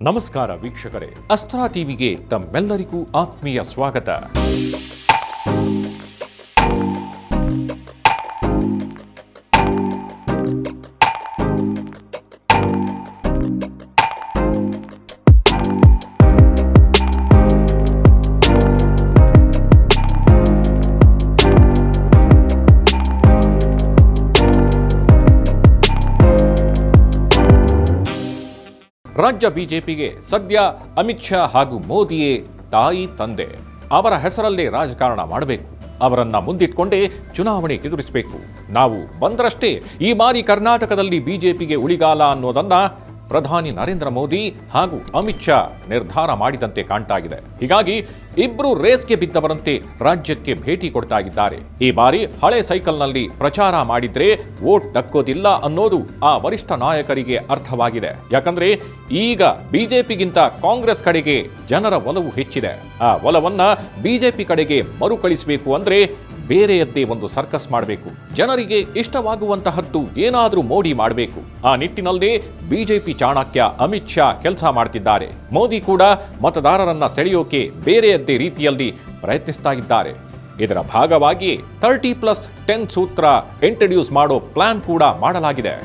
ನಮಸ್ಕಾರ ವೀಕ್ಷಕರೇ, ಅಸ್ತ್ರ ಟಿವಿಗೆ ತಮ್ಮೆಲ್ಲರಿಗೂ ಆತ್ಮೀಯ ಸ್ವಾಗತ. ರಾಜ್ಯ ಬಿಜೆಪಿಗೆ ಸದ್ಯ ಅಮಿತ್ ಶಾ ಹಾಗೂ ಮೋದಿಯೇ ತಾಯಿ ತಂದೆ. ಅವರ ಹೆಸರಲ್ಲೇ ರಾಜಕಾರಣ ಮಾಡಬೇಕು, ಅವರನ್ನ ಮುಂದಿಟ್ಕೊಂಡೇ ಚುನಾವಣೆ ಎದುರಿಸಬೇಕು. ನಾವು ಬಂದರಷ್ಟೇ ಈ ಬಾರಿ ಕರ್ನಾಟಕದಲ್ಲಿ ಬಿಜೆಪಿಗೆ ಉಳಿಗಾಲ ಅನ್ನೋದನ್ನ ಪ್ರಧಾನಿ ನರೇಂದ್ರ ಮೋದಿ ಹಾಗೂ ಅಮಿತ್ ಶಾ ನಿರ್ಧಾರ ಮಾಡಿದಂತೆ ಕಾಣ್ತಾ ಇದೆ. ಹೀಗಾಗಿ ಇಬ್ರು ರೇಸ್ಗೆ ಬಿದ್ದವರಂತೆ ರಾಜ್ಯಕ್ಕೆ ಭೇಟಿ ಕೊಡ್ತಾ ಇದ್ದಾರೆ. ಈ ಬಾರಿ ಹಳೆ ಸೈಕಲ್ನಲ್ಲಿ ಪ್ರಚಾರ ಮಾಡಿದ್ರೆ ವೋಟ್ ದಕ್ಕೋದಿಲ್ಲ ಅನ್ನೋದು ಆ ವರಿಷ್ಠ ನಾಯಕರಿಗೆ ಅರ್ಥವಾಗಿದೆ. ಯಾಕಂದ್ರೆ ಈಗ ಬಿಜೆಪಿಗಿಂತ ಕಾಂಗ್ರೆಸ್ ಕಡೆಗೆ ಜನರ ಒಲವು ಹೆಚ್ಚಿದೆ. ಆ ಒಲವನ್ನ ಬಿಜೆಪಿ ಕಡೆಗೆ ಮರುಕಳಿಸಬೇಕು ಅಂದ್ರೆ ಬೇರೆಯದ್ದೇ ಒಂದು ಸರ್ಕಸ್ ಮಾಡಬೇಕು. ಜನರಿಗೆ ಇಷ್ಟವಾಗುವಂತಹದ್ದು ಏನಾದರೂ ಮೋಡಿ ಮಾಡಬೇಕು. ಆ ನಿಟ್ಟಿನಲ್ಲೇ ಬಿಜೆಪಿ ಚಾಣಕ್ಯ ಅಮಿತ್ ಶಾ ಕೆಲಸ ಮಾಡ್ತಿದ್ದಾರೆ. ಮೋದಿ ಕೂಡ ಮತದಾರರನ್ನ ಸೆಳೆಯೋಕೆ ಬೇರೆಯದ್ದೇ ರೀತಿಯಲ್ಲಿ ಪ್ರಯತ್ನಿಸ್ತಾ ಇದ್ದಾರೆ. ಇದರ ಭಾಗವಾಗಿ 30+10 ಸೂತ್ರ ಇಂಟ್ರಡ್ಯೂಸ್ ಮಾಡೋ ಪ್ಲಾನ್ ಕೂಡ ಮಾಡಲಾಗಿದೆ.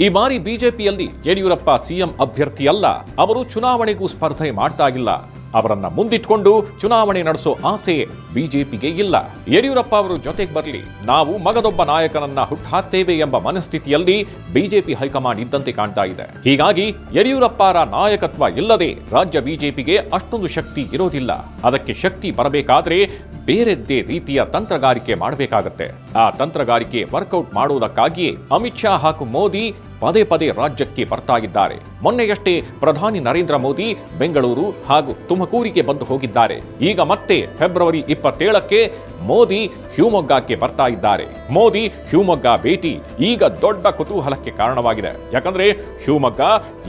ಈ ಬಾರಿ ಬಿಜೆಪಿಯಲ್ಲಿ ಯಡಿಯೂರಪ್ಪ ಸಿಎಂ ಅಭ್ಯರ್ಥಿಯಲ್ಲ. ಅವರು ಚುನಾವಣೆಗೂ ಸ್ಪರ್ಧೆ ಮಾಡ್ತಾ ಇಲ್ಲ. ಅವರನ್ನ ಮುಂದಿಟ್ಕೊಂಡು ಚುನಾವಣೆ ನಡೆಸೋ ಆಸೆ ಬಿಜೆಪಿಗೆ ಇಲ್ಲ. ಯಡಿಯೂರಪ್ಪ ಅವರು ಜೊತೆಗೆ ಬರಲಿ, ನಾವು ಮಗದೊಬ್ಬ ನಾಯಕನನ್ನ ಹುಟ್ಟಾಕ್ತೇವೆ ಎಂಬ ಮನಸ್ಥಿತಿಯಲ್ಲಿ ಬಿಜೆಪಿ ಹೈಕಮಾಂಡ್ ಇದ್ದಂತೆ ಕಾಣ್ತಾ ಇದೆ. ಹೀಗಾಗಿ ಯಡಿಯೂರಪ್ಪರ ನಾಯಕತ್ವ ಇಲ್ಲದೆ ರಾಜ್ಯ ಬಿಜೆಪಿಗೆ ಅಷ್ಟೊಂದು ಶಕ್ತಿ ಇರೋದಿಲ್ಲ. ಅದಕ್ಕೆ ಶಕ್ತಿ ಬರಬೇಕಾದ್ರೆ ಬೇರೆದ್ದೇ ರೀತಿಯ ತಂತ್ರಗಾರಿಕೆ ಮಾಡಬೇಕಾಗತ್ತೆ. ಆ ತಂತ್ರಗಾರಿಕೆ ವರ್ಕೌಟ್ ಮಾಡುವುದಕ್ಕಾಗಿಯೇ ಅಮಿತ್ ಶಾ ಹಾಗೂ ಮೋದಿ ಪದೇ ಪದೇ ರಾಜ್ಯಕ್ಕೆ ಬರ್ತಾ ಇದ್ದಾರೆ. ಮೊನ್ನೆಯಷ್ಟೇ ಪ್ರಧಾನಿ ನರೇಂದ್ರ ಮೋದಿ ಬೆಂಗಳೂರು ಹಾಗೂ ತುಮಕೂರಿಗೆ ಬಂದು ಹೋಗಿದ್ದಾರೆ. ಈಗ ಮತ್ತೆ ಫೆಬ್ರವರಿ 27ಕ್ಕೆ ಮೋದಿ ಶಿವಮೊಗ್ಗಕ್ಕೆ ಬರ್ತಾ ಇದ್ದಾರೆ. ಮೋದಿ ಶಿವಮೊಗ್ಗ ಭೇಟಿ ಈಗ ದೊಡ್ಡ ಕುತೂಹಲಕ್ಕೆ ಕಾರಣವಾಗಿದೆ. ಯಾಕಂದ್ರೆ ಶಿವಮೊಗ್ಗ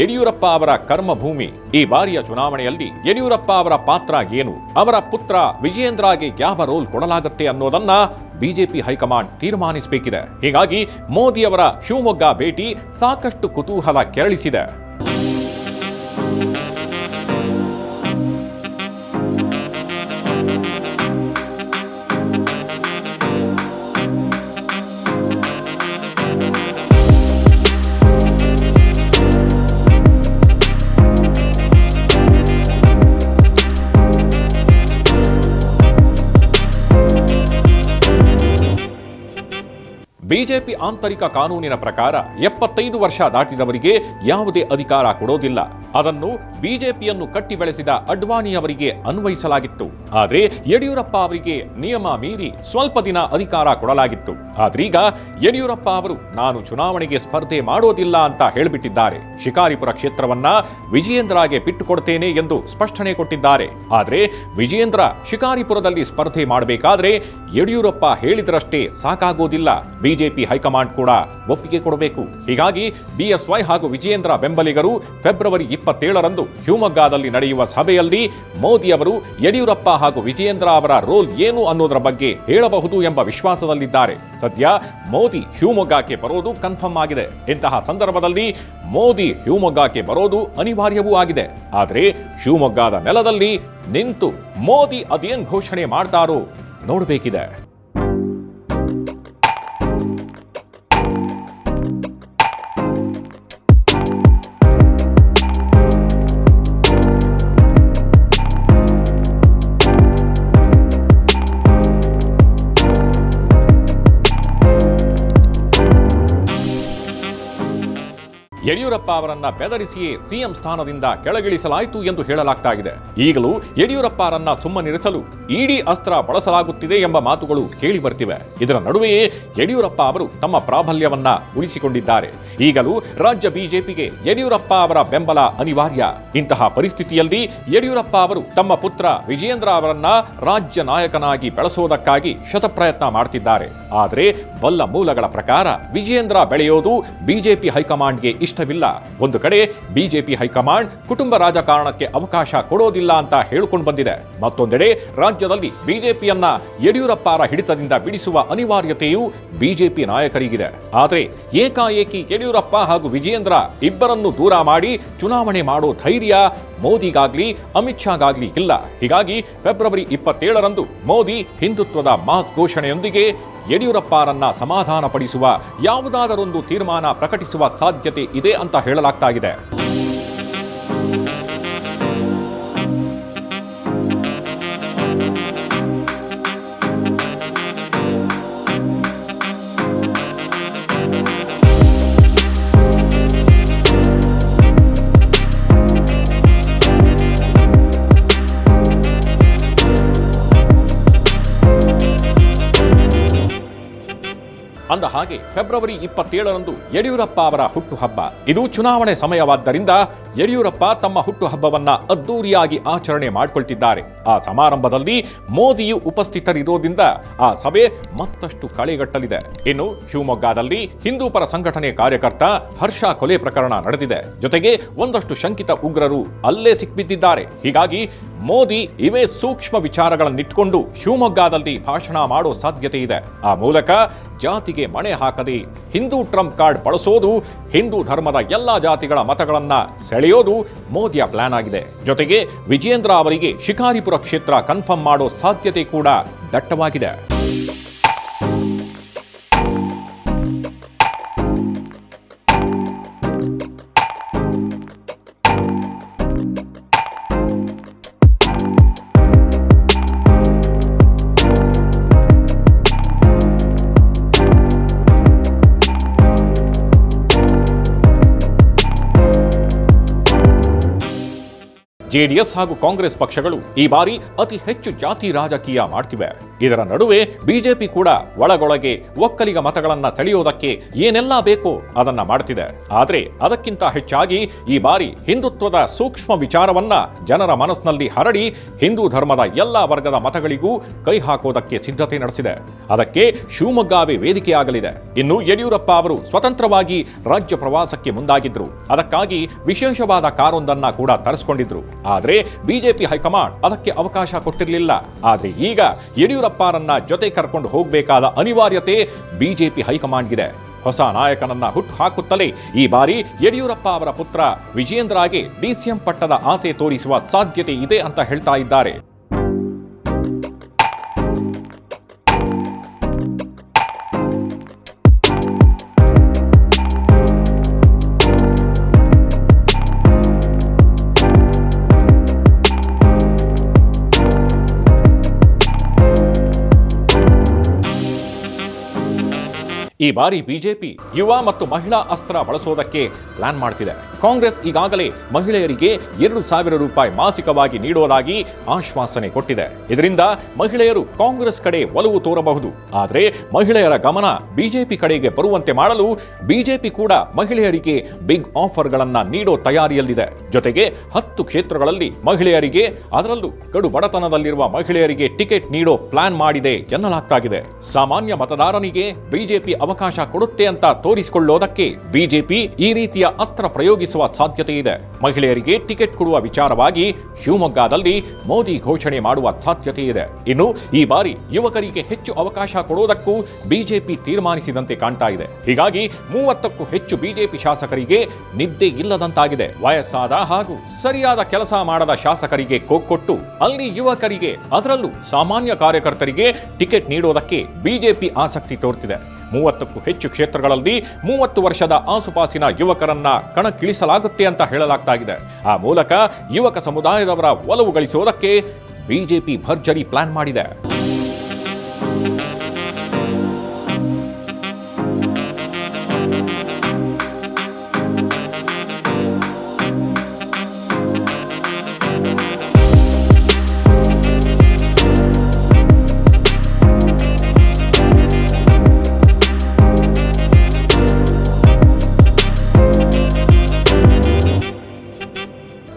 ಯಡಿಯೂರಪ್ಪ ಅವರ ಕರ್ಮಭೂಮಿ. ಈ ಬಾರಿಯ ಚುನಾವಣೆಯಲ್ಲಿ ಯಡಿಯೂರಪ್ಪ ಅವರ ಪಾತ್ರ ಏನು, ಅವರ ಪುತ್ರ ವಿಜಯೇಂದ್ರಗೆ ಯಾವ ರೋಲ್ ಕೊಡಲಾಗುತ್ತೆ ಅನ್ನೋದನ್ನ ಬಿಜೆಪಿ ಹೈಕಮಾಂಡ್ ತೀರ್ಮಾನಿಸಬೇಕಿದೆ. ಹೀಗಾಗಿ ಮೋದಿ ಅವರ ಶಿವಮೊಗ್ಗ ಭೇಟಿ ಸಾಕಷ್ಟು ಕುತೂಹಲ ಕೆರಳಿಸಿದೆ. ಬಿಜೆಪಿ ಆಂತರಿಕ ಕಾನೂನಿನ ಪ್ರಕಾರ 75 ವರ್ಷ ದಾಟಿದವರಿಗೆ ಯಾವುದೇ ಅಧಿಕಾರ ಕೊಡೋದಿಲ್ಲ. ಅದನ್ನು ಬಿಜೆಪಿಯನ್ನು ಕಟ್ಟಿ ಬೆಳೆಸಿದ ಅಡ್ವಾಣಿಯವರಿಗೆ ಅನ್ವಯಿಸಲಾಗಿತ್ತು. ಆದ್ರೆ ಯಡಿಯೂರಪ್ಪ ಅವರಿಗೆ ನಿಯಮ ಮೀರಿ ಸ್ವಲ್ಪ ದಿನ ಅಧಿಕಾರ ಕೊಡಲಾಗಿತ್ತು. ಆದ್ರೀಗ ಯಡಿಯೂರಪ್ಪ ಅವರು ನಾನು ಚುನಾವಣೆಗೆ ಸ್ಪರ್ಧೆ ಮಾಡೋದಿಲ್ಲ ಅಂತ ಹೇಳಿಬಿಟ್ಟಿದ್ದಾರೆ. ಶಿಕಾರಿಪುರ ಕ್ಷೇತ್ರವನ್ನ ವಿಜಯೇಂದ್ರಗೆ ಬಿಟ್ಟುಕೊಡ್ತೇನೆ ಎಂದು ಸ್ಪಷ್ಟನೆ ಕೊಟ್ಟಿದ್ದಾರೆ. ಆದ್ರೆ ವಿಜಯೇಂದ್ರ ಶಿಕಾರಿಪುರದಲ್ಲಿ ಸ್ಪರ್ಧೆ ಮಾಡಬೇಕಾದ್ರೆ ಯಡಿಯೂರಪ್ಪ ಹೇಳಿದ್ರಷ್ಟೇ ಸಾಕಾಗೋದಿಲ್ಲ. ಬಿಜೆಪಿ ಹೈಕಮಾಂಡ್ ಕೂಡ ಒಪ್ಪಿಗೆ ಕೊಡಬೇಕು. ಹೀಗಾಗಿ ಬಿಎಸ್ವೈ ಹಾಗೂ ವಿಜಯೇಂದ್ರ ಬೆಂಬಲಿಗರು ಫೆಬ್ರವರಿ 27ರಂದು ಶಿವಮೊಗ್ಗದಲ್ಲಿ ನಡೆಯುವ ಸಭೆಯಲ್ಲಿ ಮೋದಿ ಅವರು ಯಡಿಯೂರಪ್ಪ ಹಾಗೂ ವಿಜಯೇಂದ್ರ ಅವರ ರೋಲ್ ಏನು ಅನ್ನೋದರ ಬಗ್ಗೆ ಹೇಳಬಹುದು ಎಂಬ ವಿಶ್ವಾಸದಲ್ಲಿದ್ದಾರೆ. ಸದ್ಯ ಮೋದಿ ಶಿವಮೊಗ್ಗಕ್ಕೆ ಬರೋದು ಕನ್ಫರ್ಮ್ ಆಗಿದೆ. ಇಂತಹ ಸಂದರ್ಭದಲ್ಲಿ ಮೋದಿ ಶಿವಮೊಗ್ಗಕ್ಕೆ ಬರೋದು ಅನಿವಾರ್ಯವೂ ಆಗಿದೆ. ಆದರೆ ಶಿವಮೊಗ್ಗದ ನೆಲದಲ್ಲಿ ನಿಂತು ಮೋದಿ ಅದೇನ್ ಘೋಷಣೆ ಮಾಡ್ತಾರೋ ನೋಡಬೇಕಿದೆ. ಯಡಿಯೂರಪ್ಪ ಅವರನ್ನ ಬೆದರಿಸಿಯೇ ಸಿಎಂ ಸ್ಥಾನದಿಂದ ಕೆಳಗಿಳಿಸಲಾಯಿತು ಎಂದು ಹೇಳಲಾಗ್ತಾ ಇದೆ. ಈಗಲೂ ಯಡಿಯೂರಪ್ಪರನ್ನ ಸುಮ್ಮನಿರಿಸಲು ಇಡಿ ಅಸ್ತ್ರ ಬಳಸಲಾಗುತ್ತಿದೆ ಎಂಬ ಮಾತುಗಳು ಕೇಳಿ ಬರ್ತಿವೆ. ಇದರ ನಡುವೆಯೇ ಯಡಿಯೂರಪ್ಪ ಅವರು ತಮ್ಮ ಪ್ರಾಬಲ್ಯವನ್ನ ಉಳಿಸಿಕೊಂಡಿದ್ದಾರೆ. ಈಗಲೂ ರಾಜ್ಯ ಬಿಜೆಪಿಗೆ ಯಡಿಯೂರಪ್ಪ ಅವರ ಬೆಂಬಲ ಅನಿವಾರ್ಯ. ಇಂತಹ ಪರಿಸ್ಥಿತಿಯಲ್ಲಿ ಯಡಿಯೂರಪ್ಪ ಅವರು ತಮ್ಮ ಪುತ್ರ ವಿಜಯೇಂದ್ರ ಅವರನ್ನ ರಾಜ್ಯ ನಾಯಕನಾಗಿ ಬೆಳೆಸೋದಕ್ಕಾಗಿ ಶತಪ್ರಯತ್ನ ಮಾಡ್ತಿದ್ದಾರೆ. ಆದರೆ ಬಲ್ಲ ಮೂಲಗಳ ಪ್ರಕಾರ ವಿಜಯೇಂದ್ರ ಬೆಳೆಯೋದು ಬಿಜೆಪಿ ಹೈಕಮಾಂಡ್ಗೆ ಇಷ್ಟವಿಲ್ಲ. ಒಂದು ಕಡೆ ಬಿಜೆಪಿ ಹೈಕಮಾಂಡ್ ಕುಟುಂಬ ರಾಜಕಾರಣಕ್ಕೆ ಅವಕಾಶ ಕೊಡೋದಿಲ್ಲ ಅಂತ ಹೇಳಿಕೊಂಡು ಬಂದಿದೆ. ಮತ್ತೊಂದೆಡೆ ರಾಜ್ಯದಲ್ಲಿ ಬಿಜೆಪಿಯನ್ನ ಯಡಿಯೂರಪ್ಪ ಅವರ ಹಿಡಿತದಿಂದ ಬಿಡಿಸುವ ಅನಿವಾರ್ಯತೆಯು ಬಿಜೆಪಿ ನಾಯಕರಿಗಿದೆ. ಆದರೆ ಏಕಾಏಕಿ ಯಡಿಯೂರಪ್ಪ ಹಾಗೂ ವಿಜಯೇಂದ್ರ ಇಬ್ಬರನ್ನು ದೂರ ಮಾಡಿ ಚುನಾವಣೆ ಮಾಡೋ ಧೈರ್ಯ ಮೋದಿಗಾಗ್ಲಿ ಅಮಿತ್ ಶಾಗಾಗ್ಲಿ ಇಲ್ಲ. ಹೀಗಾಗಿ ಫೆಬ್ರವರಿ 27ರಂದು ಮೋದಿ ಹಿಂದುತ್ವದ ಮಾಸ್ ಘೋಷಣೆಯೊಂದಿಗೆ ಯಡಿಯೂರಪ್ಪರನ್ನ ಸಮಾಧಾನ ಪಡಿಸುವ ಯಾವುದಾದರೊಂದು ತೀರ್ಮಾನ ಪ್ರಕಟಿಸುವ ಸಾಧ್ಯತೆ ಇದೆ ಅಂತ ಹೇಳಲಾಗ್ತಾ ಇದೆ. ಅಂದ ಹಾಗೆ ಫೆಬ್ರವರಿ 27ರಂದು ಯಡಿಯೂರಪ್ಪ ಅವರ ಹುಟ್ಟುಹಬ್ಬ. ಇದು ಚುನಾವಣೆ ಸಮಯವಾದ್ದರಿಂದ ಯಡಿಯೂರಪ್ಪ ತಮ್ಮ ಹುಟ್ಟುಹಬ್ಬವನ್ನ ಅದ್ದೂರಿಯಾಗಿ ಆಚರಣೆ ಮಾಡಿಕೊಳ್ತಿದ್ದಾರೆ. ಆ ಸಮಾರಂಭದಲ್ಲಿ ಮೋದಿಯು ಉಪಸ್ಥಿತರಿರೋದ್ರಿಂದ ಆ ಸಭೆ ಮತ್ತಷ್ಟು ಕಳೆಗಟ್ಟಲಿದೆ. ಇನ್ನು ಶಿವಮೊಗ್ಗದಲ್ಲಿ ಹಿಂದೂಪರ ಸಂಘಟನೆ ಕಾರ್ಯಕರ್ತ ಹರ್ಷ ಕೊಲೆ ಪ್ರಕರಣ ನಡೆದಿದೆ. ಜೊತೆಗೆ ಒಂದಷ್ಟು ಶಂಕಿತ ಉಗ್ರರು ಅಲ್ಲೇ ಸಿಕ್ಬಿದ್ದಿದ್ದಾರೆ. ಹೀಗಾಗಿ ಮೋದಿ ಇವೇ ಸೂಕ್ಷ್ಮ ವಿಚಾರಗಳನ್ನಿಟ್ಕೊಂಡು ಶಿವಮೊಗ್ಗದಲ್ಲಿ ಭಾಷಣ ಮಾಡೋ ಸಾಧ್ಯತೆ ಇದೆ. ಆ ಮೂಲಕ ಜಾತಿಗೆ ಮಣೆ ಹಾಕದೆ ಹಿಂದೂ ಟ್ರಂಪ್ ಕಾರ್ಡ್ ಬಳಸೋದು, ಹಿಂದೂ ಧರ್ಮದ ಎಲ್ಲಾ ಜಾತಿಗಳ ಮತಗಳನ್ನ ಸೆಳೆಯೋದು ಮೋದಿಯ ಪ್ಲಾನ್ ಆಗಿದೆ. ಜೊತೆಗೆ ವಿಜಯೇಂದ್ರ ಅವರಿಗೆ ಶಿಕಾರಿಪುರ ಕ್ಷೇತ್ರ ಕನ್ಫರ್ಮ್ ಮಾಡೋ ಸಾಧ್ಯತೆ ಕೂಡ ದಟ್ಟವಾಗಿದೆ. ಜೆಡಿಎಸ್ ಹಾಗೂ ಕಾಂಗ್ರೆಸ್ ಪಕ್ಷಗಳು ಈ ಬಾರಿ ಅತಿ ಹೆಚ್ಚು ಜಾತಿ ರಾಜಕೀಯ ಮಾಡ್ತಿವೆ. ಇದರ ನಡುವೆ ಬಿಜೆಪಿ ಕೂಡ ಒಳಗೊಳಗೆ ಒಕ್ಕಲಿಗ ಮತಗಳನ್ನ ಸೆಳೆಯೋದಕ್ಕೆ ಏನೆಲ್ಲ ಬೇಕೋ ಅದನ್ನ ಮಾಡ್ತಿದೆ. ಆದ್ರೆ ಅದಕ್ಕಿಂತ ಹೆಚ್ಚಾಗಿ ಈ ಬಾರಿ ಹಿಂದುತ್ವದ ಸೂಕ್ಷ್ಮ ವಿಚಾರವನ್ನ ಜನರ ಮನಸ್ಸಿನಲ್ಲಿ ಹರಡಿ ಹಿಂದೂ ಧರ್ಮದ ಎಲ್ಲಾ ವರ್ಗದ ಮತಗಳಿಗೂ ಕೈ ಹಾಕೋದಕ್ಕೆ ಸಿದ್ಧತೆ ನಡೆಸಿದೆ. ಅದಕ್ಕೆ ಶಿವಮೊಗ್ಗವೇ ವೇದಿಕೆಯಾಗಲಿದೆ. ಇನ್ನು ಯಡಿಯೂರಪ್ಪ ಅವರು ಸ್ವತಂತ್ರವಾಗಿ ರಾಜ್ಯ ಪ್ರವಾಸಕ್ಕೆ ಮುಂದಾಗಿದ್ರು. ಅದಕ್ಕಾಗಿ ವಿಶೇಷವಾದ ಕಾರೊಂದನ್ನ ಕೂಡ ತರಿಸಿಕೊಂಡಿದ್ರು. ಆದರೆ ಬಿಜೆಪಿ ಹೈಕಮಾಂಡ್ ಅದಕ್ಕೆ ಅವಕಾಶ ಕೊಟ್ಟಿರಲಿಲ್ಲ. ಆದರೆ ಈಗ ಯಡಿಯೂರಪ್ಪರನ್ನ ಜೊತೆ ಕರ್ಕೊಂಡು ಹೋಗಬೇಕಾದ ಅನಿವಾರ್ಯತೆ ಬಿಜೆಪಿ ಹೈಕಮಾಂಡ್ಗಿದೆ. ಹೊಸ ನಾಯಕನನ್ನ ಹುಟ್ಟು ಹಾಕುತ್ತಲೇ ಈ ಬಾರಿ ಯಡಿಯೂರಪ್ಪ ಅವರ ಪುತ್ರ ವಿಜಯೇಂದ್ರಗೆ ಡಿಸಿಎಂ ಪಟ್ಟದ ಆಸೆ ತೋರಿಸುವ ಸಾಧ್ಯತೆ ಇದೆ ಅಂತ ಹೇಳ್ತಾ ಇದ್ದಾರೆ. ಈ ಬಾರಿ ಬಿಜೆಪಿ ಯುವ ಮತ್ತು ಮಹಿಳಾ ಅಸ್ತ್ರ ಬಳಸೋದಕ್ಕೆ ಪ್ಲಾನ್ ಮಾಡ್ತಿದೆ. ಕಾಂಗ್ರೆಸ್ ಈಗಾಗಲೇ ಮಹಿಳೆಯರಿಗೆ 2,000 ರೂಪಾಯಿ ಮಾಸಿಕವಾಗಿ ನೀಡುವುದಾಗಿ ಆಶ್ವಾಸನೆ ಕೊಟ್ಟಿದೆ. ಇದರಿಂದ ಮಹಿಳೆಯರು ಕಾಂಗ್ರೆಸ್ ಕಡೆ ಒಲವು ತೋರಬಹುದು. ಆದರೆ ಮಹಿಳೆಯರ ಗಮನ ಬಿಜೆಪಿ ಕಡೆಗೆ ಬರುವಂತೆ ಮಾಡಲು ಬಿಜೆಪಿ ಕೂಡ ಮಹಿಳೆಯರಿಗೆ ಬಿಗ್ ಆಫರ್ಗಳನ್ನ ನೀಡೋ ತಯಾರಿಯಲ್ಲಿದೆ. ಜೊತೆಗೆ 10 ಕ್ಷೇತ್ರಗಳಲ್ಲಿ ಮಹಿಳೆಯರಿಗೆ, ಅದರಲ್ಲೂ ಕಡು ಬಡತನದಲ್ಲಿರುವ ಮಹಿಳೆಯರಿಗೆ ಟಿಕೆಟ್ ನೀಡೋ ಪ್ಲಾನ್ ಮಾಡಿದೆ ಎನ್ನಲಾಗ್ತಾಗಿದೆ. ಸಾಮಾನ್ಯ ಮತದಾರನಿಗೆ ಬಿಜೆಪಿ ಅವಕಾಶ ಕೊಡುತ್ತೆ ಅಂತ ತೋರಿಸಿಕೊಳ್ಳೋದಕ್ಕೆ ಬಿಜೆಪಿ ಈ ರೀತಿಯ ಅಸ್ತ್ರ ಪ್ರಯೋಗಿಸುವ ಸಾಧ್ಯತೆ ಇದೆ. ಮಹಿಳೆಯರಿಗೆ ಟಿಕೆಟ್ ಕೊಡುವ ವಿಚಾರವಾಗಿ ಶಿವಮೊಗ್ಗದಲ್ಲಿ ಮೋದಿ ಘೋಷಣೆ ಮಾಡುವ ಸಾಧ್ಯತೆ ಇದೆ. ಇನ್ನು ಈ ಬಾರಿ ಯುವಕರಿಗೆ ಹೆಚ್ಚು ಅವಕಾಶ ಕೊಡುವುದಕ್ಕೂ ಬಿಜೆಪಿ ತೀರ್ಮಾನಿಸಿದಂತೆ ಕಾಣ್ತಾ ಇದೆ. ಹೀಗಾಗಿ 30ಕ್ಕೂ ಹೆಚ್ಚು ಬಿಜೆಪಿ ಶಾಸಕರಿಗೆ ನಿದ್ದೆ ಇಲ್ಲದಂತಾಗಿದೆ. ವಯಸ್ಸಾದ ಹಾಗೂ ಸರಿಯಾದ ಕೆಲಸ ಮಾಡದ ಶಾಸಕರಿಗೆ ಕೊಟ್ಟು ಅಲ್ಲಿ ಯುವಕರಿಗೆ, ಅದರಲ್ಲೂ ಸಾಮಾನ್ಯ ಕಾರ್ಯಕರ್ತರಿಗೆ ಟಿಕೆಟ್ ನೀಡೋದಕ್ಕೆ ಬಿಜೆಪಿ ಆಸಕ್ತಿ ತೋರ್ತಿದೆ. 30ಕ್ಕೂ ಹೆಚ್ಚು ಕ್ಷೇತ್ರಗಳಲ್ಲಿ 30 ವರ್ಷದ ಆಸುಪಾಸಿನ ಯುವಕರನ್ನ ಕಣಕ್ಕಿಳಿಸಲಾಗುತ್ತೆ ಅಂತ ಹೇಳಲಾಗ್ತಾಗಿದೆ. ಆ ಮೂಲಕ ಯುವಕ ಸಮುದಾಯದವರ ಒಲವು ಗಳಿಸೋದಕ್ಕೆ ಬಿಜೆಪಿ ಭರ್ಜರಿ ಪ್ಲಾನ್ ಮಾಡಿದೆ.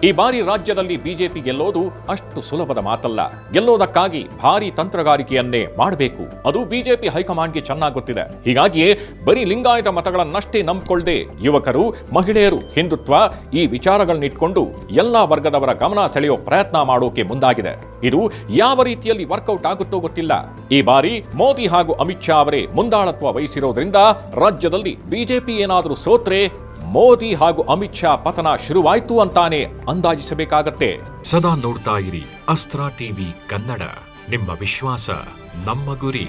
ಈ ಬಾರಿ ರಾಜ್ಯದಲ್ಲಿ ಬಿಜೆಪಿ ಗೆಲ್ಲೋದು ಅಷ್ಟು ಸುಲಭದ ಮಾತಲ್ಲ. ಗೆಲ್ಲೋದಕ್ಕಾಗಿ ಭಾರಿ ತಂತ್ರಗಾರಿಕೆಯನ್ನೇ ಮಾಡಬೇಕು. ಅದು ಬಿಜೆಪಿ ಹೈಕಮಾಂಡ್ಗೆ ಚೆನ್ನಾಗಿ ಗೊತ್ತಿದೆ. ಹೀಗಾಗಿಯೇ ಬರೀ ಲಿಂಗಾಯತ ಮತಗಳನ್ನಷ್ಟೇ ನಂಬಿಕೊಳ್ಳದೆ ಯುವಕರು, ಮಹಿಳೆಯರು, ಹಿಂದುತ್ವ ಈ ವಿಚಾರಗಳನ್ನಿಟ್ಕೊಂಡು ಎಲ್ಲಾ ವರ್ಗದವರ ಗಮನ ಸೆಳೆಯೋ ಪ್ರಯತ್ನ ಮಾಡೋಕೆ ಮುಂದಾಗಿದೆ. ಇದು ಯಾವ ರೀತಿಯಲ್ಲಿ ವರ್ಕೌಟ್ ಆಗುತ್ತೋ ಗೊತ್ತಿಲ್ಲ. ಈ ಬಾರಿ ಮೋದಿ ಹಾಗೂ ಅಮಿತ್ ಶಾ ಅವರೇ ಮುಂದಾಳತ್ವ ವಹಿಸಿರೋದ್ರಿಂದ ರಾಜ್ಯದಲ್ಲಿ ಬಿಜೆಪಿ ಏನಾದರೂ ಸೋತ್ರೆ ಮೋದಿ ಹಾಗೂ ಅಮಿತ್ ಶಾ ಪತನ ಶುರುವಾಯ್ತು ಅಂತಾನೆ ಅಂದಾಜಿಸಬೇಕಾಗತ್ತೆ. ಸದಾ ನೋಡ್ತಾ ಇರಿ ಅಸ್ತ್ರ ಟಿವಿ ಕನ್ನಡ. ನಿಮ್ಮ ವಿಶ್ವಾಸ ನಮ್ಮ ಗುರಿ.